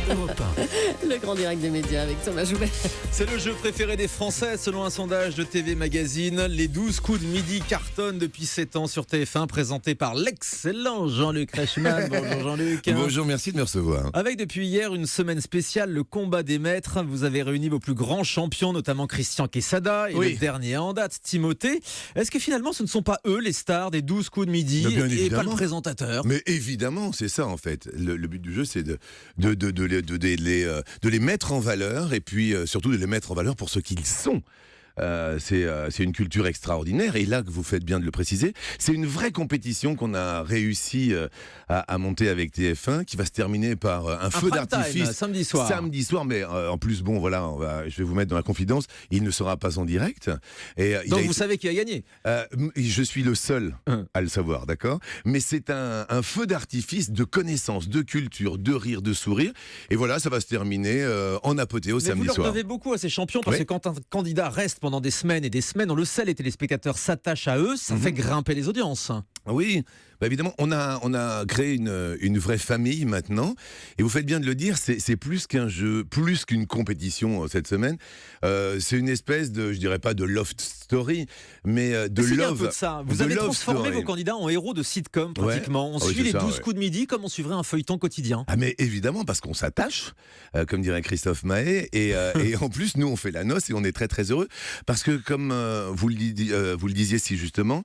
Europe 1. Le grand direct des médias avec Thomas Joubert. C'est le jeu préféré des Français selon un sondage de TV Magazine. Les 12 coups de midi cartonnent depuis 7 ans sur TF1, présenté par l'excellent Jean-Luc Reichmann. Bonjour Jean-Luc. Bonjour, merci de me recevoir. Avec depuis hier une semaine spéciale, le combat des maîtres. Vous avez réuni vos plus grands champions, notamment Christian Quesada et le dernier en date, Timothée. Est-ce que finalement ce ne sont pas eux les stars des 12 coups de midi et pas le présentateur? Mais évidemment, c'est ça en fait. Le but du jeu, c'est de les mettre en valeur et puis surtout de les mettre en valeur pour ce qu'ils sont. C'est une culture extraordinaire et là que vous faites bien de le préciser, c'est une vraie compétition qu'on a réussi à monter avec TF1 qui va se terminer par un feu d'artifice samedi soir, mais en plus bon voilà, je vais vous mettre dans la confidence, il ne sera pas en direct et donc vous savez qui a gagné. Je suis le seul à le savoir, d'accord, mais c'est un feu d'artifice de connaissances, de culture, de rire, de sourire et voilà, ça va se terminer en apothéose samedi soir. Vous leur devez beaucoup à ces champions parce que quand un candidat reste pendant des semaines et des semaines, on le sait, les téléspectateurs s'attachent à eux, ça fait grimper les audiences. Oui, évidemment, on a créé une vraie famille maintenant, et vous faites bien de le dire, c'est plus qu'un jeu, plus qu'une compétition cette semaine. C'est une espèce de, je dirais pas de love story, mais de love. Un peu de ça. Vous avez transformé vos candidats en héros de sitcom pratiquement. On suit les 12 coups de midi comme on suivrait un feuilleton quotidien. Ah mais évidemment, parce qu'on s'attache, comme dirait Christophe Maé, et en plus nous on fait la noce et on est très très heureux, parce que comme vous le disiez si justement,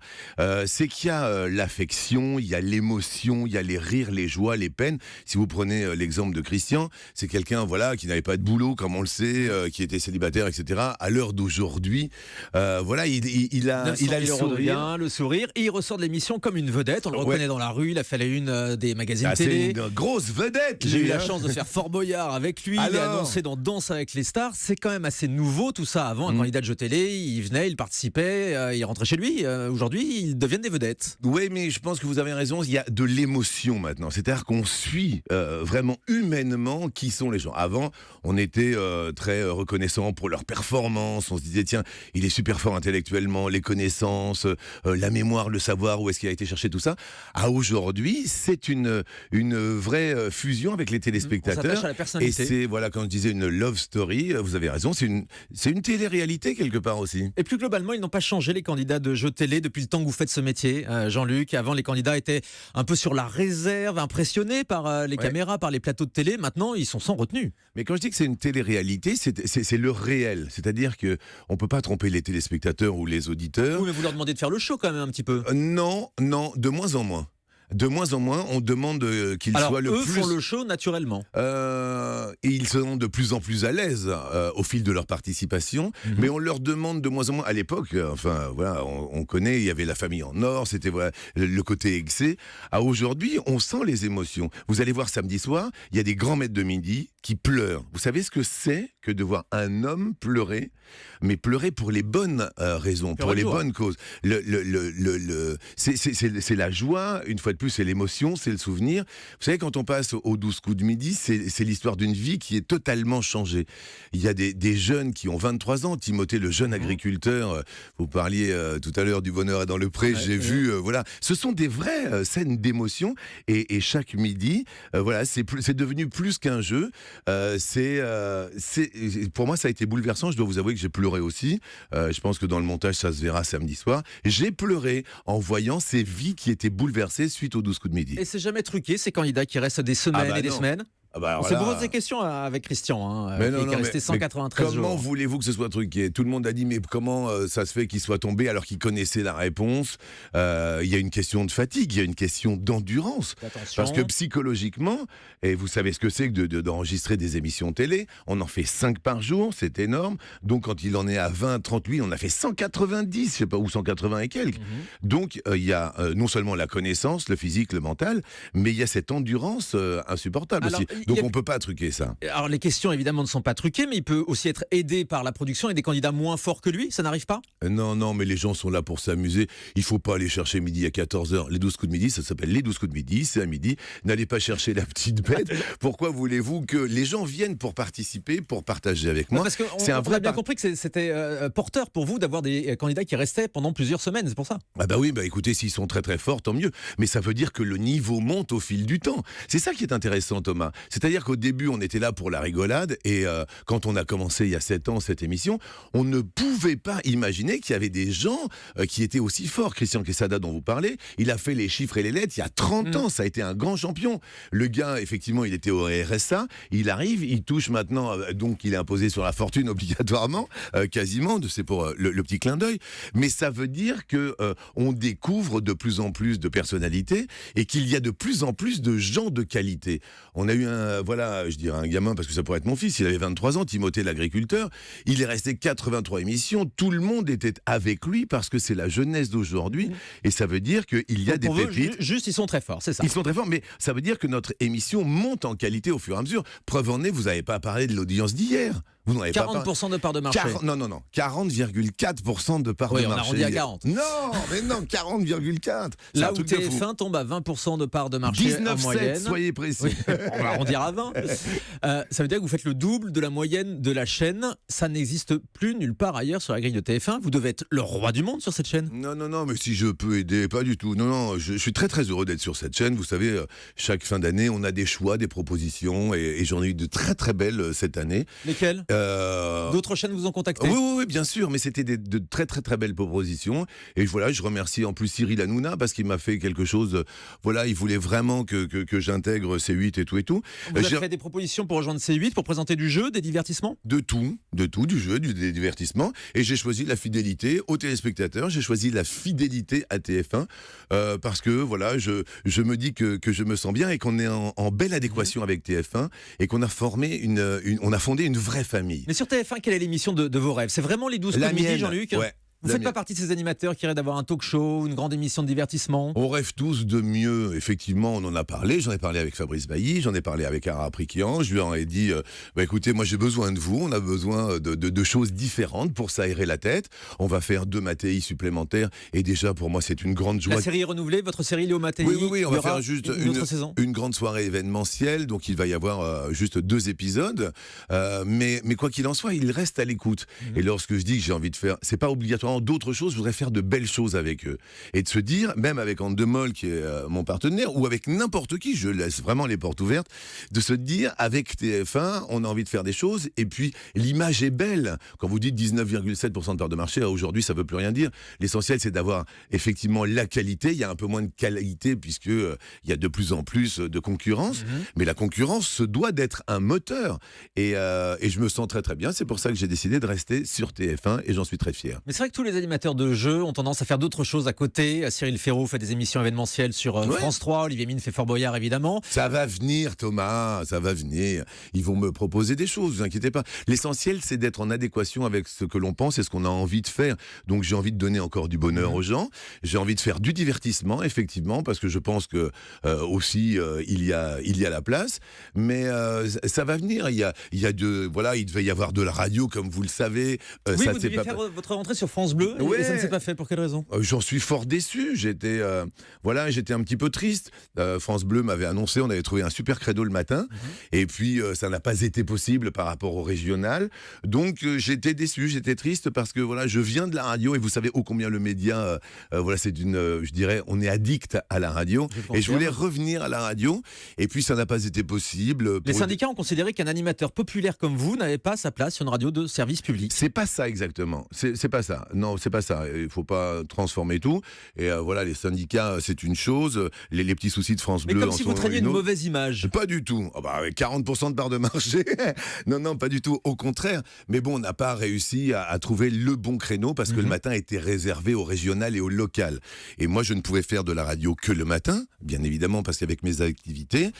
c'est qu'il y a l'affection, il y a l'émotion, il y a les rires, les joies, les peines. Si vous prenez l'exemple de Christian, c'est quelqu'un voilà qui n'avait pas de boulot, comme on le sait, qui était célibataire, etc. À l'heure d'aujourd'hui, voilà, il a le sourire, et il ressort de l'émission comme une vedette. On le reconnaît dans la rue. Il a fait la une des magazines télé. C'est une grosse vedette. J'ai eu la chance de faire Fort Boyard avec lui. Alors, il est annoncé dans Danse avec les stars. C'est quand même assez nouveau tout ça. Avant, un candidat de jeu télé, il venait, il participait, il rentrait chez lui. Aujourd'hui, ils deviennent des vedettes. Oui, mais je pense que vous avez raison, il y a de l'émotion maintenant. C'est-à-dire qu'on suit vraiment humainement qui sont les gens. Avant, on était très reconnaissant pour leur performance. On se disait, tiens, il est super fort intellectuellement, les connaissances, la mémoire, le savoir, où est-ce qu'il a été chercher tout ça. À aujourd'hui, c'est une vraie fusion avec les téléspectateurs. On s'attache à la personnalité. Et c'est, voilà, quand je disais une love story, vous avez raison, c'est une télé-réalité quelque part aussi. Et plus globalement, ils n'ont pas changé les candidats de jeux télé depuis le temps que vous faites ce métier, Jean-Luc. Avant, les candidats étaient un peu sur la réserve, impressionnés par les caméras, par les plateaux de télé. Maintenant, ils sont sans retenue. Mais quand je dis que c'est une télé-réalité, c'est le réel. C'est-à-dire qu'on ne peut pas tromper les téléspectateurs ou les auditeurs. Oui, mais vous leur demandez de faire le show quand même un petit peu. Non, de moins en moins. De moins en moins, on demande qu'ils soient le eux plus... font le show naturellement. Et ils sont de plus en plus à l'aise au fil de leur participation, mais on leur demande de moins en moins. À l'époque, enfin voilà, on connaît, il y avait la famille en or, c'était voilà, le côté excès. À aujourd'hui, on sent les émotions. Vous allez voir samedi soir, il y a des grands maîtres de midi qui pleurent. Vous savez ce que c'est que de voir un homme pleurer, mais pleurer pour les bonnes raisons, pour les bonnes causes. C'est la joie, une fois de plus, c'est l'émotion, c'est le souvenir. Vous savez, quand on passe aux 12 coups de midi, c'est l'histoire d'une vie qui est totalement changée. Il y a des jeunes qui ont 23 ans. Timothée, le jeune agriculteur, vous parliez tout à l'heure du bonheur est dans le pré, j'ai vu, voilà. Ce sont des vraies scènes d'émotion et chaque midi, voilà, c'est devenu plus qu'un jeu. Pour moi, ça a été bouleversant. Je dois vous avouer que j'ai pleuré aussi. Je pense que dans le montage, ça se verra samedi soir. J'ai pleuré en voyant ces vies qui étaient bouleversées suite aux 12 coups de midi. Et c'est jamais truqué, ces candidats qui restent des semaines et des semaines? On s'est posé des questions avec Christian, qui est resté 193 jours. Comment voulez-vous que ce soit truqué? Tout le monde a dit, mais comment ça se fait qu'il soit tombé alors qu'il connaissait la réponse? Il y a une question de fatigue, il y a une question d'endurance. Parce que psychologiquement, et vous savez ce que c'est que d'enregistrer des émissions télé, on en fait 5 par jour, c'est énorme. Donc quand il en est à 20, 38, on a fait 190, je sais pas, ou 180 et quelques. Donc il y a non seulement la connaissance, le physique, le mental, mais il y a cette endurance insupportable aussi. Donc on ne peut pas truquer ça. Alors les questions évidemment ne sont pas truquées, mais il peut aussi être aidé par la production et des candidats moins forts que lui, ça n'arrive pas? Non, mais les gens sont là pour s'amuser. Il ne faut pas aller chercher midi à 14h. Les 12 coups de midi, ça s'appelle les 12 coups de midi, c'est à midi. N'allez pas chercher la petite bête. Pourquoi voulez-vous que les gens viennent pour participer, pour partager avec moi? Parce qu'on a bien compris que c'était porteur pour vous d'avoir des candidats qui restaient pendant plusieurs semaines, c'est pour ça. Ah bah oui, écoutez, s'ils sont très très forts, tant mieux. Mais ça veut dire que le niveau monte au fil du temps. C'est ça qui est intéressant, Thomas. C'est-à-dire qu'au début, on était là pour la rigolade, et quand on a commencé il y a 7 ans cette émission, on ne pouvait pas imaginer qu'il y avait des gens qui étaient aussi forts. Christian Quesada, dont vous parlez, il a fait les chiffres et les lettres il y a 30 ans, ça a été un grand champion. Le gars, effectivement, il était au RSA, il arrive, il touche maintenant, donc il est imposé sur la fortune obligatoirement, quasiment, c'est pour le petit clin d'œil, mais ça veut dire que on découvre de plus en plus de personnalités et qu'il y a de plus en plus de gens de qualité. On a eu je dirais un gamin parce que ça pourrait être mon fils, il avait 23 ans, Timothée l'agriculteur, il est resté 83 émissions, tout le monde était avec lui parce que c'est la jeunesse d'aujourd'hui et ça veut dire qu'il y a des pépites. Juste, ils sont très forts, c'est ça. Ils sont très forts, mais ça veut dire que notre émission monte en qualité au fur et à mesure. Preuve en est, vous n'avez pas parlé de l'audience d'hier. Vous n'en avez 40% de part de marché. 40,4% de part de marché. Oui, on arrondit à 40. Non, mais non, 40,4. Là où TF1 tombe à 20% de part de marché 19,7, en moyenne. Soyez précis. Oui, on va arrondir à 20. Ça veut dire que vous faites le double de la moyenne de la chaîne. Ça n'existe plus nulle part ailleurs sur la grille de TF1. Vous devez être le roi du monde sur cette chaîne. Non, mais si je peux aider, pas du tout. Non, je suis très très heureux d'être sur cette chaîne. Vous savez, chaque fin d'année, on a des choix, des propositions, et j'en ai eu de très très belles cette année. Lesquelles ? D'autres chaînes vous ont contacté ? Oui, bien sûr, mais c'était de très très très belles propositions. Et voilà, je remercie en plus Cyril Hanouna parce qu'il m'a fait quelque chose. Voilà, il voulait vraiment que j'intègre C8 et tout. Vous avez fait des propositions pour rejoindre C8, pour présenter du jeu, des divertissements ? De tout, du jeu, des divertissements. Et j'ai choisi la fidélité aux téléspectateurs, j'ai choisi la fidélité à TF1 parce que voilà, je me dis que je me sens bien et qu'on est en belle adéquation avec TF1 et qu'on a fondé une vraie famille. Mais sur TF1, quelle est l'émission de vos rêves ? C'est vraiment les 12 coups de midi, Jean-Luc ? Ouais. Vous ne faites pas partie de ces animateurs qui rêvent d'avoir un talk show, une grande émission de divertissement ? On rêve tous de mieux, effectivement, on en a parlé, j'en ai parlé avec Fabrice Bailly, j'en ai parlé avec Ara Aprikian, je lui en ai dit, écoutez, moi j'ai besoin de vous, on a besoin de choses différentes pour s'aérer la tête, on va faire 2 Mattei supplémentaires, et déjà pour moi c'est une grande joie. La série est renouvelée, votre série Léo Mattei ? Oui, on va faire juste une autre saison. Une grande soirée événementielle, donc il va y avoir juste 2 épisodes, mais quoi qu'il en soit, il reste à l'écoute. Et lorsque je dis que j'ai envie de faire, c'est pas obligatoirement d'autres choses, je voudrais faire de belles choses avec eux. Et de se dire, même avec Andemol qui est mon partenaire, ou avec n'importe qui, je laisse vraiment les portes ouvertes, de se dire, avec TF1, on a envie de faire des choses, et puis l'image est belle. Quand vous dites 19,7% de part de marché, aujourd'hui ça veut plus rien dire. L'essentiel c'est d'avoir effectivement la qualité, il y a un peu moins de qualité puisque il y a de plus en plus de concurrence, mais la concurrence se doit d'être un moteur. Et je me sens très très bien, c'est pour ça que j'ai décidé de rester sur TF1 et j'en suis très fier. Mais c'est vrai que tous les animateurs de jeux ont tendance à faire d'autres choses à côté. Cyril Ferraud fait des émissions événementielles sur France 3, Olivier Mine fait Fort Boyard évidemment. Ça va venir Thomas, ça va venir. Ils vont me proposer des choses, vous inquiétez pas. L'essentiel c'est d'être en adéquation avec ce que l'on pense et ce qu'on a envie de faire. Donc j'ai envie de donner encore du bonheur aux gens. J'ai envie de faire du divertissement effectivement parce que je pense que aussi il y a la place. Mais ça va venir. Il devait y avoir de la radio comme vous le savez. Oui, vous deviez faire votre rentrée sur France Bleu. Et ça ne s'est pas fait, pour quelle raison ? J'en suis fort déçu, j'étais un petit peu triste. France Bleu m'avait annoncé, on avait trouvé un super credo le matin, et puis ça n'a pas été possible par rapport au régional. Donc j'étais déçu, j'étais triste parce que voilà, je viens de la radio et vous savez ô combien le média, c'est je dirais, on est addict à la radio. Et je voulais revenir à la radio, et puis ça n'a pas été possible. Les syndicats ont considéré qu'un animateur populaire comme vous n'avait pas sa place sur une radio de service public. C'est pas ça exactement. C'est pas ça. Non, c'est pas ça. Il faut pas transformer tout. Et les syndicats, c'est une chose. Les petits soucis de France Bleu. Mais comme si vous traîniez une mauvaise image. Pas du tout. Avec 40% de part de marché. Non, pas du tout. Au contraire. Mais bon, on n'a pas réussi à trouver le bon créneau parce que le matin était réservé au régional et au local. Et moi, je ne pouvais faire de la radio que le matin, bien évidemment, parce qu'avec mes activités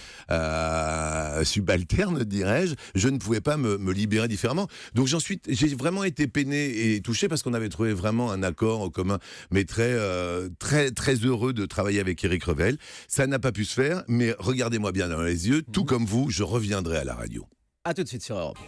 subalternes, dirais-je, je ne pouvais pas me libérer différemment. Donc j'ai vraiment été peiné et touché parce qu'on avait trouvé vraiment un accord commun, mais très heureux de travailler avec Éric Revel. Ça n'a pas pu se faire, mais regardez-moi bien dans les yeux, tout comme vous, je reviendrai à la radio. À tout de suite sur Europe.